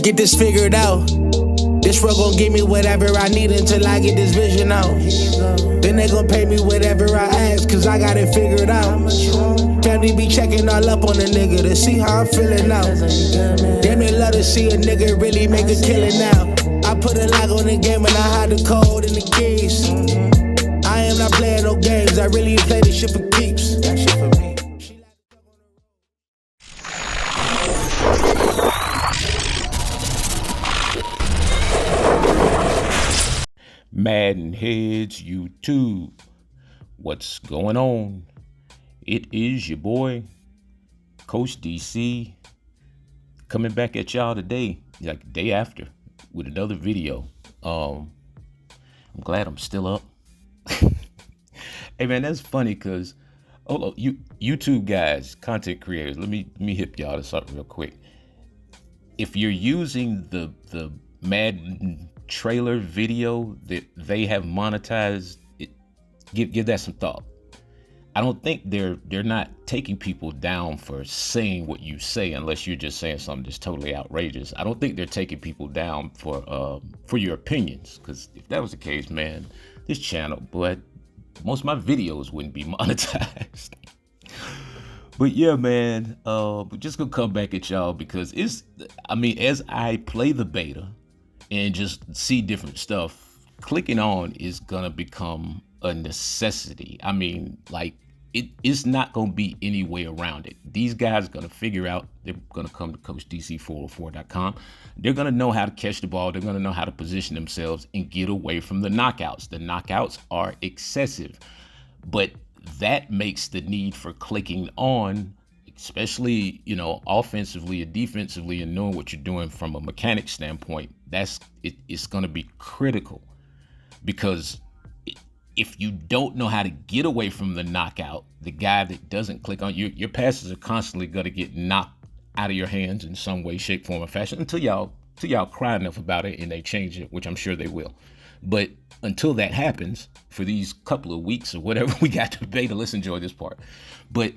Let's get this figured out. This world gon' give me whatever I need until I get this vision out. Then they gon' pay me whatever I ask, cause I got it figured out. Family be checking all up on a nigga to see how I'm feeling now. Damn, they love to see a nigga really make a killing now. I put a lock on the game and I hide the code and the keys. I am not playing no games, I really play this shit for keeps. That shit for me. MaddenHeadz YouTube, what's going on? It is your boy Coach DC coming back at y'all today, like the day after, with another video. I'm glad I'm still up. Hey man, that's funny because you YouTube guys, content creators, let me hip y'all to something real quick. If you're using the Madden trailer video that they have monetized, give that some thought. I don't think they're not taking people down for saying what you say, unless you're just saying something that's totally outrageous. I don't think they're taking people down for your opinions, because if that was the case, man, this channel, but most of my videos wouldn't be monetized. But yeah, man, we're just gonna come back at y'all because as I play the beta and just see different stuff, clicking on is gonna become a necessity. I mean, like, it's not gonna be any way around it. These guys are gonna figure out, they're gonna come to CoachDC404.com. They're gonna know how to catch the ball. They're gonna know how to position themselves and get away from the knockouts. The knockouts are excessive, but that makes the need for clicking on, especially, offensively or defensively, and knowing what you're doing from a mechanic standpoint, it's going to be critical. Because if you don't know how to get away from the knockout, the guy that doesn't click on your passes are constantly going to get knocked out of your hands in some way, shape, form, or fashion until y'all cry enough about it and they change it, which I'm sure they will. But until that happens, for these couple of weeks or whatever we got to beta, let's enjoy this part. But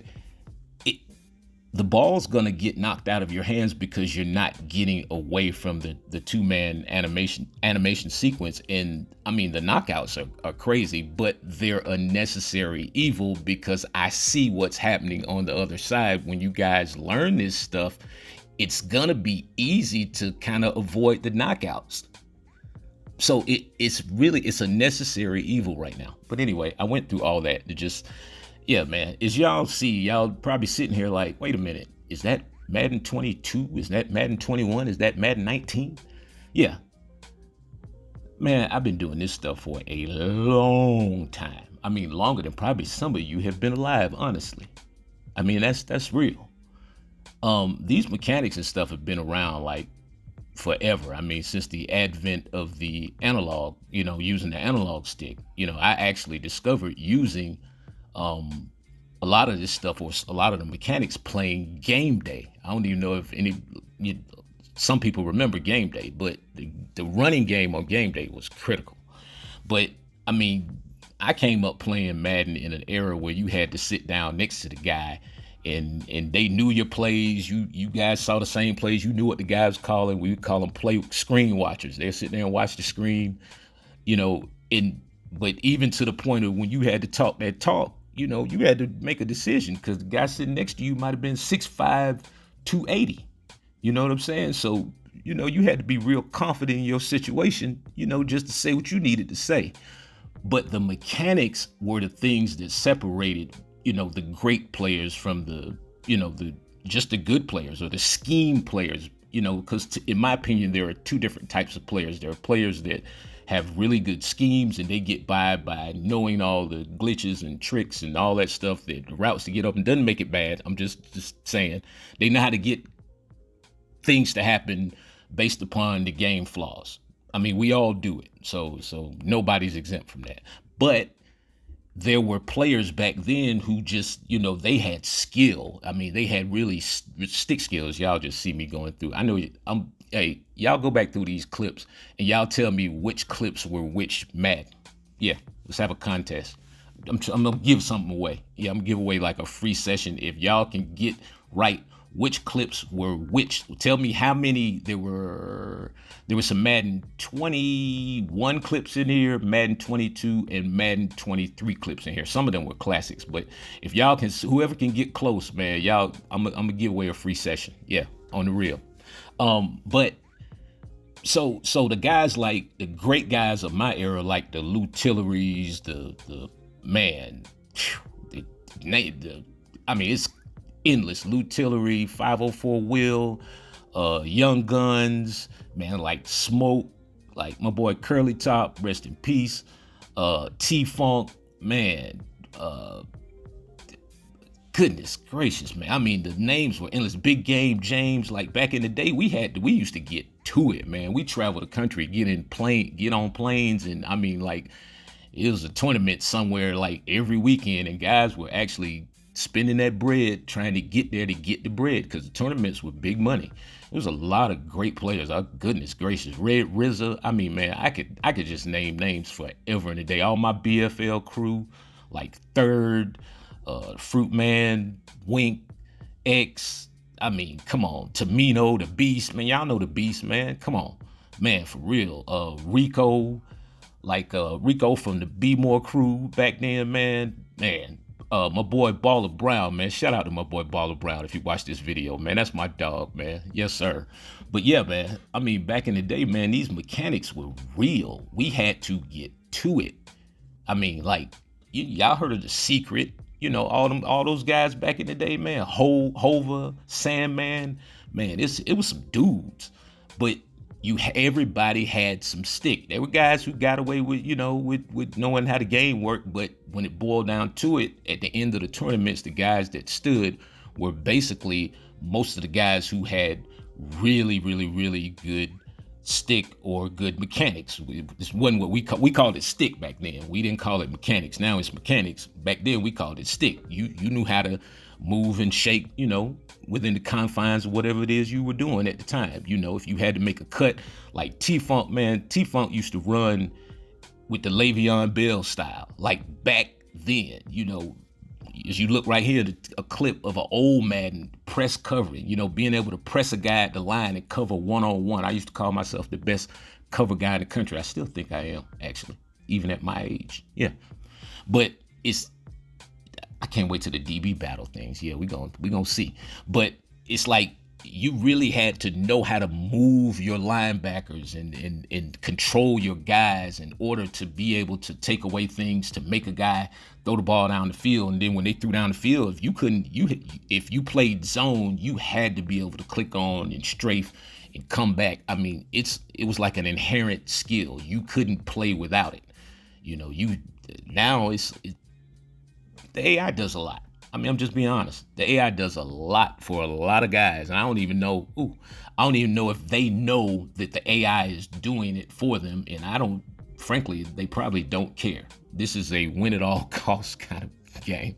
the ball's gonna get knocked out of your hands because you're not getting away from the two-man animation sequence. And I mean, the knockouts are crazy, but they're a necessary evil because I see what's happening on the other side. When you guys learn this stuff, it's gonna be easy to kind of avoid the knockouts. So it's a necessary evil right now. But anyway, I went through all that to just, yeah, man, as y'all see, y'all probably sitting here like, wait a minute, is that Madden 22? Is that Madden 21? Is that Madden 19? Yeah. Man, I've been doing this stuff for a long time. I mean, longer than probably some of you have been alive, honestly. I mean, that's real. These mechanics and stuff have been around like forever. I mean, since the advent of the analog, using the analog stick. I actually discovered using a lot of this stuff, or a lot of the mechanics, playing Game Day. I don't even know if some people remember Game Day, but the running game on Game Day was critical. But I mean, I came up playing Madden in an era where you had to sit down next to the guy and they knew your plays. You guys saw the same plays. You knew what the guy was calling. We would call them play screen watchers. They'd sit there and watch the screen, but even to the point of when you had to talk that talk, you had to make a decision because the guy sitting next to you might have been 6'5", 280. You know what I'm saying? So, you had to be real confident in your situation, just to say what you needed to say. But the mechanics were the things that separated, the great players from just the good players or the scheme players, because in my opinion, there are two different types of players. There are players that have really good schemes and they get by knowing all the glitches and tricks and all that stuff, that routes to get up, and doesn't make it bad. I'm just saying they know how to get things to happen based upon the game flaws. I mean, we all do it. So nobody's exempt from that. But there were players back then who just, they had skill. I mean, they had really stick skills. Y'all just see me going through. I know hey, y'all go back through these clips and y'all tell me which clips were which Madden. Yeah, let's have a contest. I'm gonna give something away. Yeah, I'm gonna give away like a free session if y'all can get right which clips were which. Tell me how many there were. There were some Madden 21 clips in here, Madden 22, and Madden 23 clips in here. Some of them were classics, but if y'all can, whoever can get close, man, y'all, I'm gonna give away a free session. Yeah, on the real. But so the guys, like the great guys of my era, like the Lou Tilleries, the man, I mean, it's endless. Lou Tillery, 504 Will, Young Guns, man, like Smoke, like my boy Curly Top, rest in peace. T-Funk, man, goodness gracious, man. I mean, the names were endless. Big Game James, like back in the day, we used to get to it, man. We traveled the country, get on planes, and I mean, like, it was a tournament somewhere like every weekend, and guys were actually spending that bread trying to get there to get the bread, because the tournaments were big money. There was a lot of great players. Oh, goodness gracious. Red RZA. I mean, man, I could just name names forever and a day. All my BFL crew, like Third, Fruit Man, Wink, X. I mean, come on. Tamino, the Beast, man. Y'all know the Beast, man. Come on, man, for real. Rico, like Rico from the Be More crew back then, man. My boy Baller Brown, man. Shout out to my boy Baller Brown if you watch this video, man. That's my dog, man. Yes, sir. But yeah, man, I mean, back in the day, man, these mechanics were real. We had to get to it. I mean, like, y'all heard of The Secret, you know, all those guys back in the day, man. Hova, Sandman, man, it was some dudes. But everybody had some stick. There were guys who got away with, you know, with knowing how the game worked, but when it boiled down to it, at the end of the tournaments, the guys that stood were basically most of the guys who had really, really, really good stick or good mechanics. This wasn't what we called it stick back then. We didn't call it mechanics. Now it's mechanics. Back then we called it stick. You knew how to move and shake, you know, within the confines of whatever it is you were doing at the time. You know, if you had to make a cut, like T-Funk, man, T-Funk used to run with the Le'Veon Bell style, like back then, you know. As you look right here, a clip of an old Madden press covering, you know, being able to press a guy at the line and cover one-on-one. I used to call myself the best cover guy in the country. I still think I am, actually, even at my age. Yeah. But I can't wait till the DB battle things. Yeah, we gonna see. But it's like you really had to know how to move your linebackers and control your guys in order to be able to take away things, to make a guy throw the ball down the field. And then when they threw down the field, if you played zone, you had to be able to click on and strafe and come back. I mean, it was like an inherent skill. You couldn't play without it. You know, now the AI does a lot. I mean, I'm just being honest. The AI does a lot for a lot of guys. And I don't even know if they know that the AI is doing it for them. And frankly, they probably don't care. This is a win at all costs kind of game.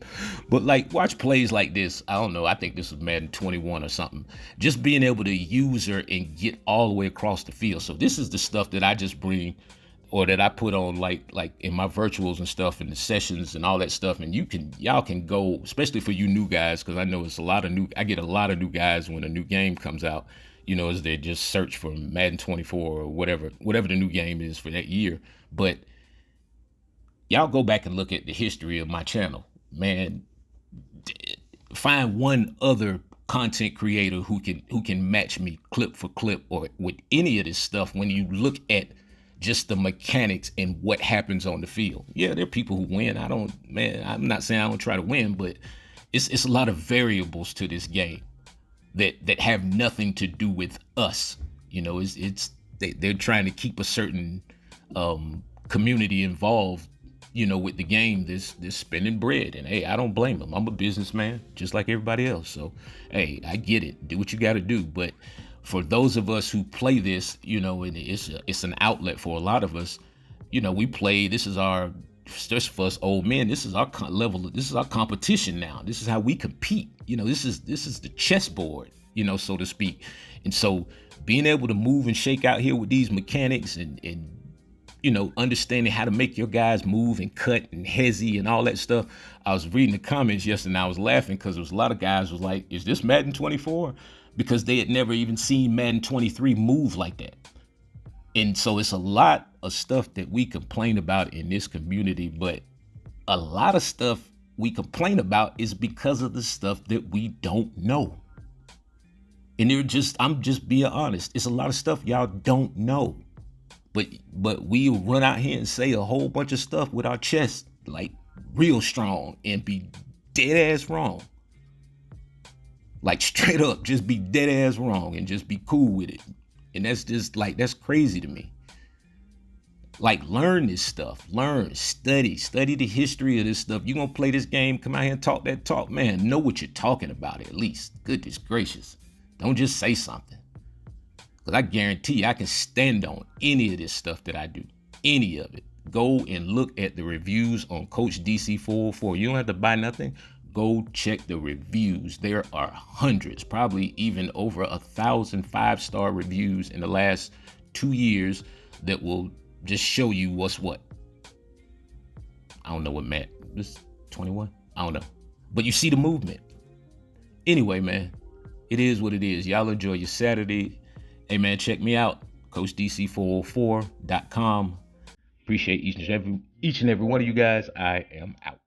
But like, watch plays like this. I don't know. I think this was Madden 21 or something. Just being able to use her and get all the way across the field. So this is the stuff that I just bring, or that I put on like in my virtuals and stuff, and the sessions and all that stuff. And y'all can go, especially for you new guys, because I know I get a lot of new guys when a new game comes out, you know, as they just search for Madden 24 or whatever the new game is for that year. But y'all go back and look at the history of my channel, man. Find one other content creator who can match me clip for clip or with any of this stuff when you look at just the mechanics and what happens on the field. Yeah, there are people who win. I'm not saying I don't try to win, but it's a lot of variables to this game that have nothing to do with us. You know, they're trying to keep a certain community involved, you know, with the game, this spending bread. And hey, I don't blame them. I'm a businessman just like everybody else. So hey, I get it. Do what you got to do. But for those of us who play this, you know, and it's an outlet for a lot of us. You know, we play. This is just for us old men. This is our level. This is our competition now. This is how we compete. You know, this is the chessboard, you know, so to speak. And so being able to move and shake out here with these mechanics and understanding how to make your guys move and cut and hezzy and all that stuff. I was reading the comments yesterday and I was laughing because there was a lot of guys was like, is this Madden 24? Because they had never even seen Madden 23 move like that. And so it's a lot of stuff that we complain about in this community, but a lot of stuff we complain about is because of the stuff that we don't know. And I'm just being honest. It's a lot of stuff y'all don't know. But we run out here and say a whole bunch of stuff with our chest, like real strong, and be dead ass wrong. Like straight up, just be dead ass wrong and just be cool with it. And that's just like, that's crazy to me. Like, learn this stuff, study the history of this stuff. You gonna play this game, come out here and talk that talk, man, know what you're talking about at least. Goodness gracious. Don't just say something. Because I guarantee you, I can stand on any of this stuff that I do, any of it. Go and look at the reviews on Coach DC 404. You don't have to buy nothing. Go check the reviews. There are hundreds, probably even over 1,000 5-star reviews in the last 2 years that will just show you what's what. I don't know what Matt, this 21? I don't know. But you see the movement. Anyway, man, it is what it is. Y'all enjoy your Saturday. Hey, man, check me out, CoachDC404.com. Appreciate each and every one of you guys. I am out.